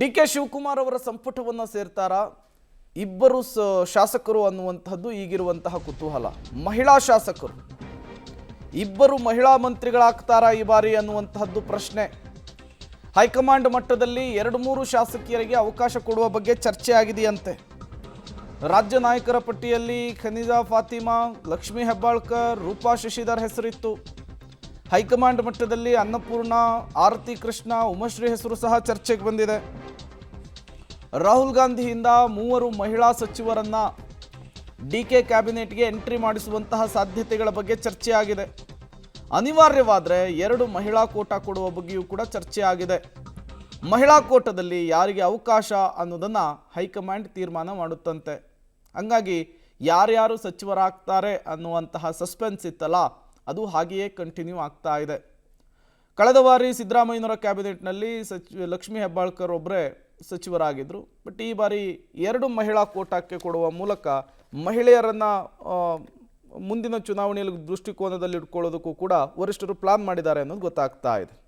ಡಿ.ಕೆ. ಶಿವಕುಮಾರ್ ಅವರ ಸಂಪುಟವನ್ನು ಸೇರ್ತಾರಾ ಇಬ್ಬರು ಶಾಸಕರು ಅನ್ನುವಂಥದ್ದು ಈಗಿರುವಂತಹ ಕುತೂಹಲ. ಮಹಿಳಾ ಶಾಸಕರು ಇಬ್ಬರು ಮಹಿಳಾ ಮಂತ್ರಿಗಳಾಗ್ತಾರಾ ಈ ಬಾರಿ ಅನ್ನುವಂತಹದ್ದು ಪ್ರಶ್ನೆ. ಹೈಕಮಾಂಡ್ ಮಟ್ಟದಲ್ಲಿ 2-3 ಶಾಸಕಿಯರಿಗೆ ಅವಕಾಶ ಕೊಡುವ ಬಗ್ಗೆ ಚರ್ಚೆ ಆಗಿದೆಯಂತೆ. ರಾಜ್ಯ ನಾಯಕರ ಪಟ್ಟಿಯಲ್ಲಿ ಖನಿಜಾ ಫಾತಿಮಾ, ಲಕ್ಷ್ಮೀ ಹೆಬ್ಬಾಳ್ಕರ್, ರೂಪಾ ಶಶಿಧರ್ ಹೆಸರಿತ್ತು. ಹೈಕಮಾಂಡ್ ಮಟ್ಟದಲ್ಲಿ ಅನ್ನಪೂರ್ಣ, ಆರತಿ ಕೃಷ್ಣ, ಉಮಾಶ್ರೀ ಹೆಸರು ಸಹ ಚರ್ಚೆಗೆ ಬಂದಿದೆ. ರಾಹುಲ್ ಗಾಂಧಿಯಿಂದ 3 ಮಹಿಳಾ ಸಚಿವರನ್ನ ಡಿ.ಕೆ. ಕ್ಯಾಬಿನೆಟ್ಗೆ ಎಂಟ್ರಿ ಮಾಡಿಸುವಂತಹ ಸಾಧ್ಯತೆಗಳ ಬಗ್ಗೆ ಚರ್ಚೆ ಆಗಿದೆ. ಅನಿವಾರ್ಯವಾದರೆ 2 ಮಹಿಳಾ ಕೋಟಾ ಕೊಡುವ ಬಗ್ಗೆಯೂ ಕೂಡ ಚರ್ಚೆ ಆಗಿದೆ. ಮಹಿಳಾ ಕೋಟಾದಲ್ಲಿ ಯಾರಿಗೆ ಅವಕಾಶ ಅನ್ನೋದನ್ನು ಹೈಕಮಾಂಡ್ ತೀರ್ಮಾನ ಮಾಡುತ್ತಂತೆ. ಹಂಗಾಗಿ ಯಾರ್ಯಾರು ಸಚಿವರಾಗ್ತಾರೆ ಅನ್ನುವಂತಹ ಸಸ್ಪೆನ್ಸ್ ಇತ್ತಲ್ಲ, ಅದು ಹಾಗೆಯೇ ಕಂಟಿನ್ಯೂ ಆಗ್ತಾ ಇದೆ. ಕಳೆದ ಬಾರಿ ಸಿದ್ದರಾಮಯ್ಯನವರ ಕ್ಯಾಬಿನೆಟ್ನಲ್ಲಿ ಲಕ್ಷ್ಮೀ ಹೆಬ್ಬಾಳ್ಕರ್ ಒಬ್ಬರೇ ಸಚಿವರಾಗಿದ್ದರು. ಬಟ್ ಈ ಬಾರಿ 2 ಮಹಿಳಾ ಕೋಟಾಕ್ಕೆ ಕೊಡುವ ಮೂಲಕ ಮಹಿಳೆಯರನ್ನು ಮುಂದಿನ ಚುನಾವಣೆಯಲ್ಲಿ ದೃಷ್ಟಿಕೋನದಲ್ಲಿ ಇಟ್ಕೊಳ್ಳೋದಕ್ಕೂ ಕೂಡ ವರಿಷ್ಠರು ಪ್ಲಾನ್ ಮಾಡಿದ್ದಾರೆ ಅನ್ನೋದು ಗೊತ್ತಾಗ್ತಾ ಇದೆ.